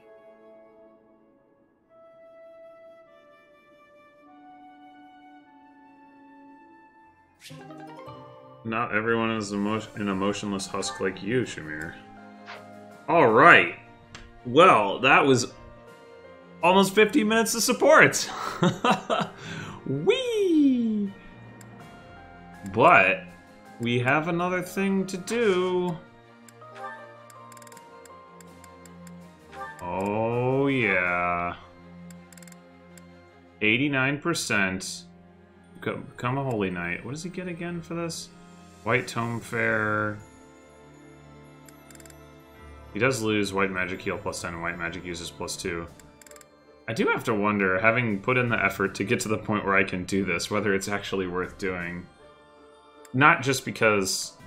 Not everyone is an emotionless husk like you, Shamir. Alright. Well, that was almost 50 minutes of support. Whee! But we have another thing to do. Oh, yeah. 89%. Become a holy knight. What does he get again for this? White tome fair. He does lose white magic heal +10 and white magic uses +2. I do have to wonder, having put in the effort to get to the point where I can do this, whether it's actually worth doing. Not just because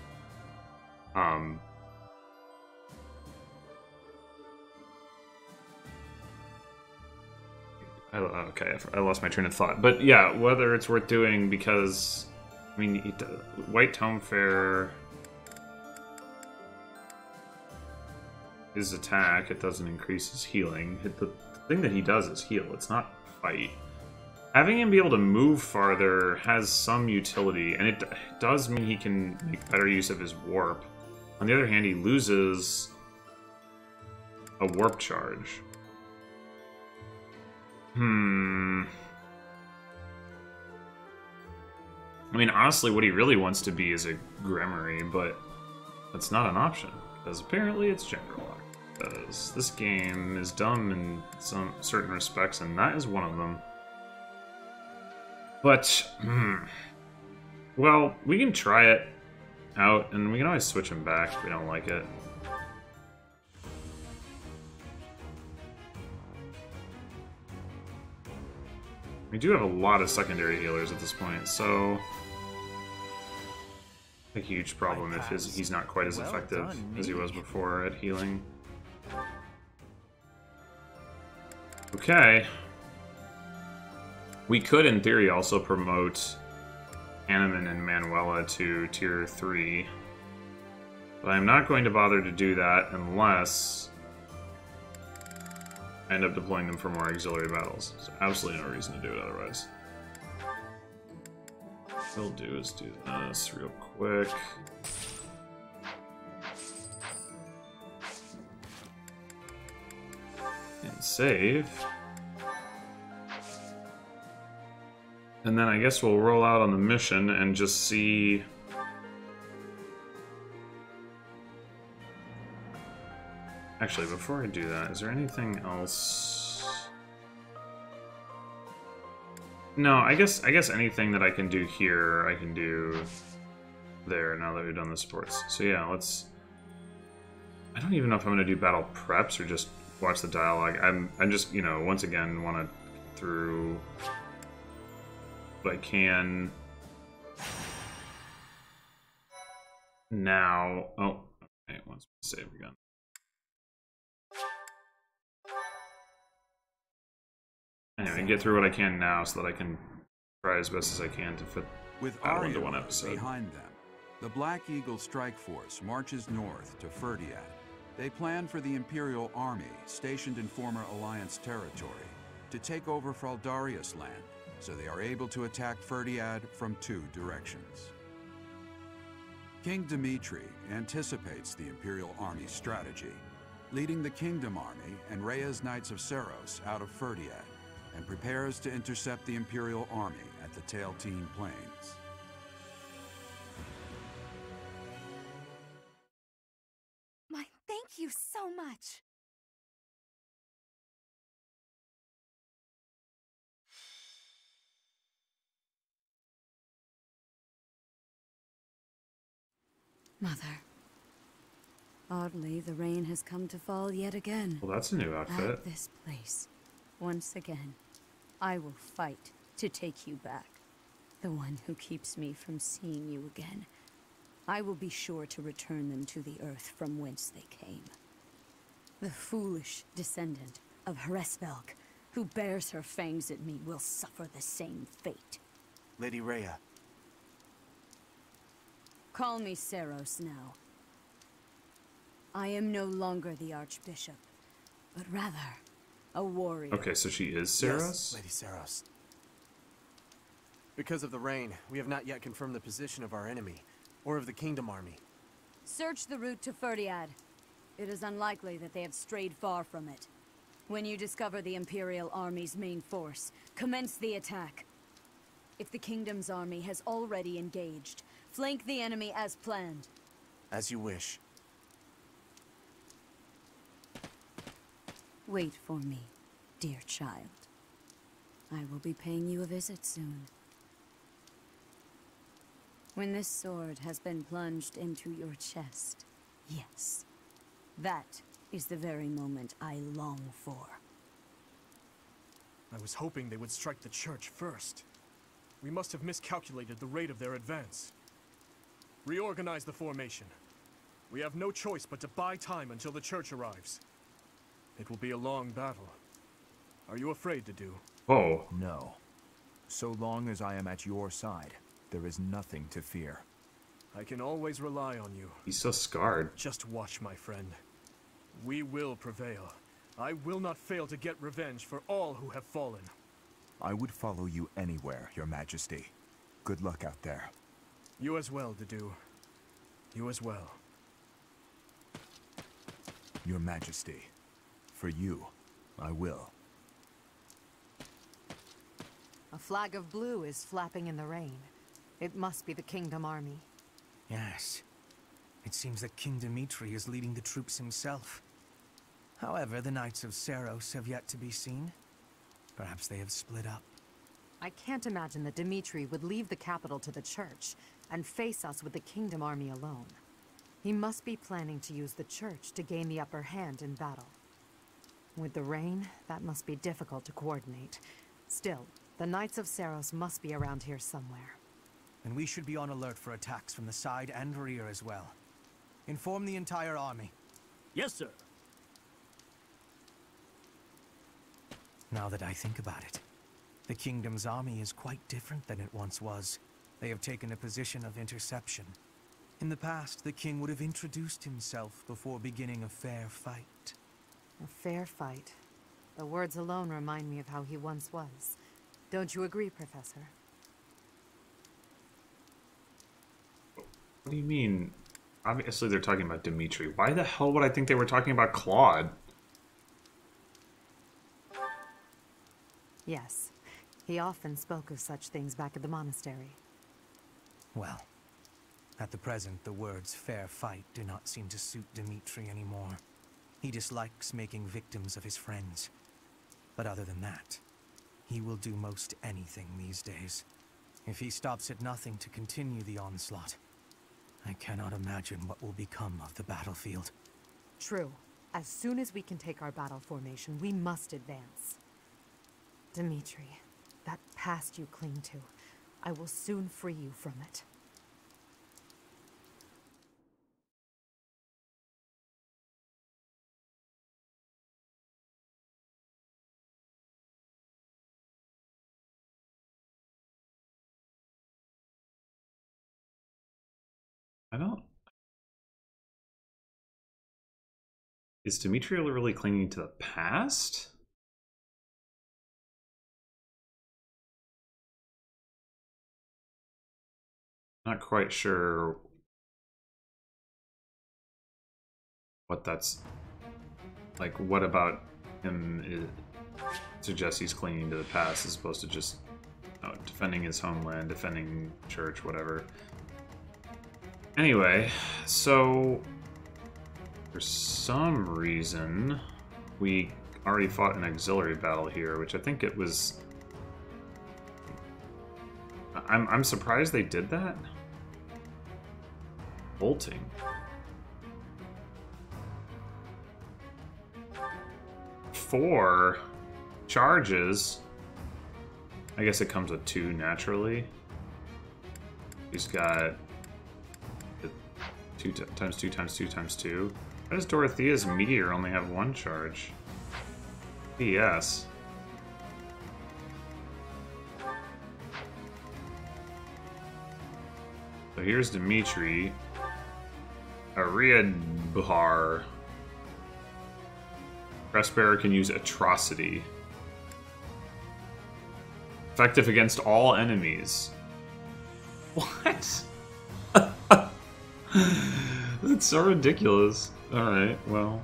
Okay, I lost my train of thought. But yeah, whether it's worth doing because, I mean, White Tome Fair, his attack, it doesn't increase his healing. The thing that he does is heal, it's not fight. Having him be able to move farther has some utility, and it does mean he can make better use of his warp. On the other hand, he loses a warp charge. I mean, honestly, what he really wants to be is a Gremory, but that's not an option, because apparently it's gender locked. Because this game is dumb in some certain respects, and that is one of them. But, well, we can try it out, and we can always switch him back if we don't like it. We do have a lot of secondary healers at this point, so a huge problem if he's not quite as effective as he was before at healing. Okay. We could, in theory, also promote Hanneman and Manuela to Tier 3, but I'm not going to bother to do that unless I end up deploying them for more auxiliary battles. So absolutely no reason to do it otherwise. What we'll do is do this real quick. And save. And then I guess we'll roll out on the mission and just see... Actually, before I do that, is there anything else? No, I guess anything that I can do here, I can do there now that we've done the sports. So yeah, let's... I don't even know if I'm going to do battle preps or just watch the dialogue. I'm just, you know, once again, want to get through what I can now. Oh, okay, once we save again. Anyway, get through what I can now so that I can try as best as I can to fit with battle Arya into one episode. Behind them, the Black Eagle strike force marches north to Ferdiad. They plan for the Imperial Army, stationed in former Alliance territory, to take over Fraldarius land, so they are able to attack Ferdiad from 2 directions. King Dimitri anticipates the Imperial Army's strategy, leading the Kingdom Army and Rhea's Knights of Seros out of Ferdiad, and prepares to intercept the Imperial Army at the Tailtean Plains. My thank you so much. Mother. Oddly, the rain has come to fall yet again. Well, that's a new outfit. At this place. Once again, I will fight to take you back. The one who keeps me from seeing you again. I will be sure to return them to the earth from whence they came. The foolish descendant of Hresvelg, who bears her fangs at me, will suffer the same fate. Lady Rhea. Call me Seros now. I am no longer the Archbishop, but rather a warrior. Okay, so she is Seros? Yes, Lady Seros. Because of the rain, we have not yet confirmed the position of our enemy, or of the Kingdom Army. Search the route to Ferdiad. It is unlikely that they have strayed far from it. When you discover the Imperial Army's main force, commence the attack. If the Kingdom's army has already engaged, flank the enemy as planned. As you wish. Wait for me, dear child. I will be paying you a visit soon. When this sword has been plunged into your chest, yes, that is the very moment I long for. I was hoping they would strike the church first. We must have miscalculated the rate of their advance. Reorganize the formation. We have no choice but to buy time until the church arrives. It will be a long battle. Are you afraid to do? Oh. No. So long as I am at your side, there is nothing to fear. I can always rely on you. He's so scarred. Just watch, my friend. We will prevail. I will not fail to get revenge for all who have fallen. I would follow you anywhere, Your Majesty. Good luck out there. You as well, Dedue. You as well. Your Majesty. For you, I will. A flag of blue is flapping in the rain. It must be the Kingdom Army. Yes. It seems that King Dimitri is leading the troops himself. However, the Knights of Seiros have yet to be seen. Perhaps they have split up. I can't imagine that Dimitri would leave the capital to the church and face us with the Kingdom Army alone. He must be planning to use the church to gain the upper hand in battle. With the rain, that must be difficult to coordinate. Still, the Knights of Seiros must be around here somewhere. And we should be on alert for attacks from the side and rear as well. Inform the entire army. Yes, sir. Now that I think about it, the Kingdom's army is quite different than it once was. They have taken a position of interception. In the past, the king would have introduced himself before beginning a fair fight. A fair fight. The words alone remind me of how he once was. Don't you agree, Professor? What do you mean? Obviously they're talking about Dimitri. Why the hell would I think they were talking about Claude? Yes. He often spoke of such things back at the monastery. Well, at the present, the words fair fight do not seem to suit Dimitri anymore. He dislikes making victims of his friends. But other than that, he will do most anything these days. If he stops at nothing to continue the onslaught, I cannot imagine what will become of the battlefield. True. As soon as we can take our battle formation, we must advance. Dimitri, that past you cling to, I will soon free you from it. I don't... Is Dimitri really clinging to the past? Not quite sure what that's like. What about him suggests he's clinging to the past as opposed to just defending his homeland, defending church, whatever. Anyway, so for some reason we already fought an auxiliary battle here, which I think it was. I'm surprised they did that. Bolting. Four charges. I guess it comes with 2 naturally. He's got 2 times 2 times 2 times 2. Why does Dorothea's meteor only have 1 charge? Yes. So here's Dimitri. Ariadbhar. Crestbearer can use Atrocity. Effective against all enemies. What? That's so ridiculous. Alright, well.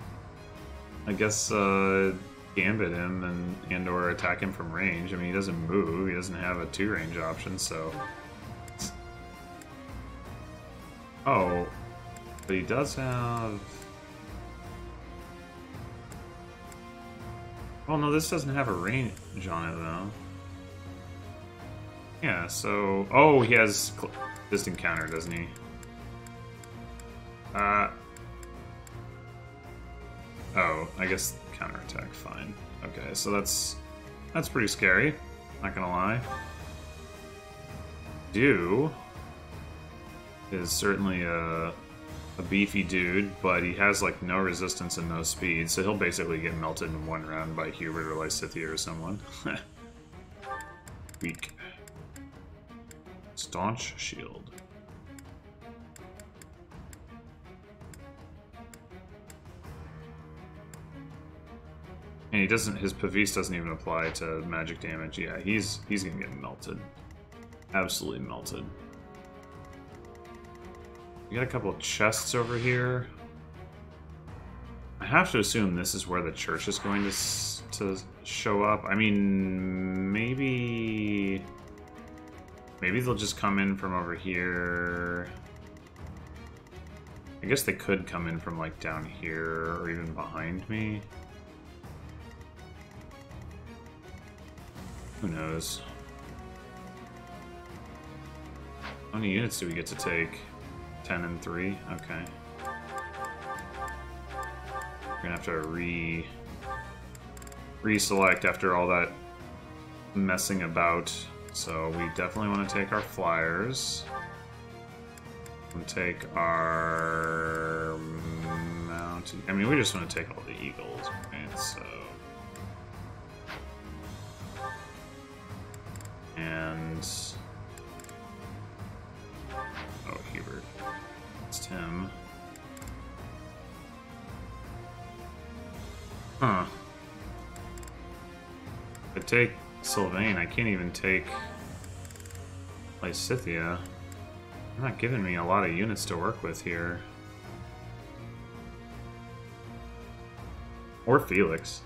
I guess Gambit him and or attack him from range. I mean, he doesn't move. He doesn't have a 2 range option, so... Oh, but he does have... Oh no, this doesn't have a range on it though. Yeah, so... Oh, he has distant counter, doesn't he? Oh, I guess counterattack, fine. Okay, so that's pretty scary, not gonna lie. Is certainly a beefy dude, but he has like no resistance and no speed, so he'll basically get melted in 1 round by Hubert or Lysithea or someone. weak. Staunch shield. And he doesn't. His Pavis doesn't even apply to magic damage. Yeah, he's gonna get melted. Absolutely melted. We got a couple of chests over here. I have to assume this is where the church is going to show up. I mean, maybe they'll just come in from over here. I guess they could come in from like down here or even behind me. Who knows? How many units do we get to take? 10 and 3? Okay. We're gonna have to reselect after all that messing about. So we definitely want to take our flyers. We'll take our mounted. I mean, we just want to take all the eagles, right? So. And oh, Hubert, it's Tim. Huh? I take Sylvain. I can't even take Lysithea. They're not giving me a lot of units to work with here. Or Felix.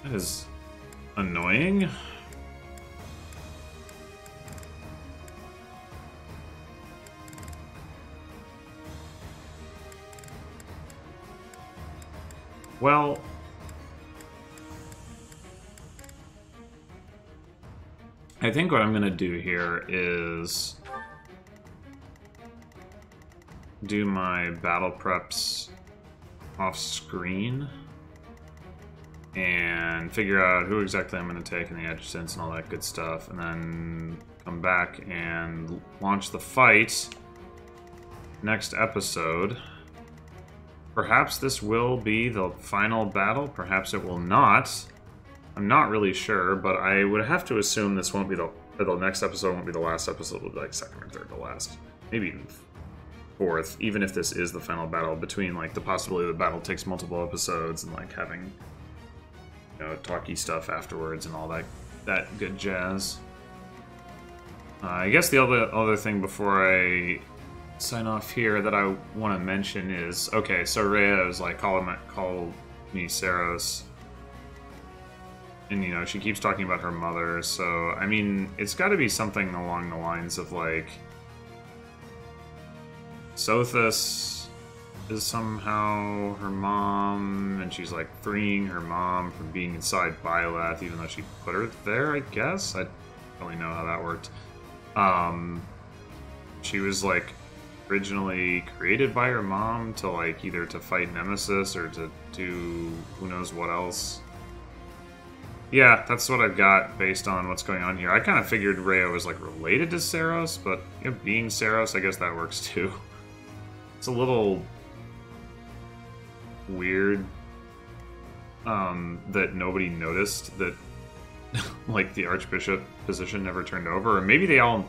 That is annoying. Well, I think what I'm gonna do here is do my battle preps off screen and figure out who exactly I'm going to take and the adjutants and all that good stuff, and then come back and launch the fight next episode. Perhaps this will be the final battle, perhaps it will not. I'm not really sure, but I would have to assume this won't be the next episode won't be the last episode, it'll be like second or third to last. Maybe even fourth, even if this is the final battle, between like the possibility the battle takes multiple episodes and like having, you know, talky stuff afterwards and all that good jazz. I guess the other thing before I sign off here that I want to mention is, okay, so Rhea is like, call me Saros, and you know, she keeps talking about her mother, so I mean, it's got to be something along the lines of like, Sothis is somehow her mom, and she's like freeing her mom from being inside Byleth, even though she put her there, I guess? I don't really know how that worked. She was like originally created by her mom to like either to fight Nemesis or to do who knows what else. Yeah, that's what I've got based on what's going on here. I kind of figured Rhea was like related to Saros, but you know, being Saros, I guess that works too. It's a little weird that nobody noticed that like the Archbishop position never turned over, or maybe they all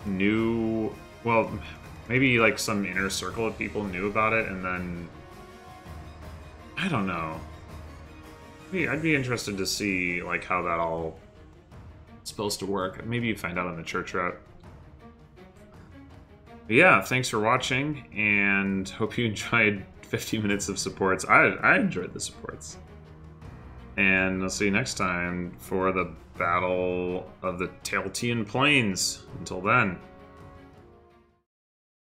knew, well, maybe like some inner circle of people knew about it, and then I don't know. I'd be interested to see like how that all is supposed to work. Maybe you find out on the church route. But yeah, thanks for watching, and hope you enjoyed 50 minutes of supports. I enjoyed the supports. And I'll see you next time for the Battle of the Tailtean Plains. Until then.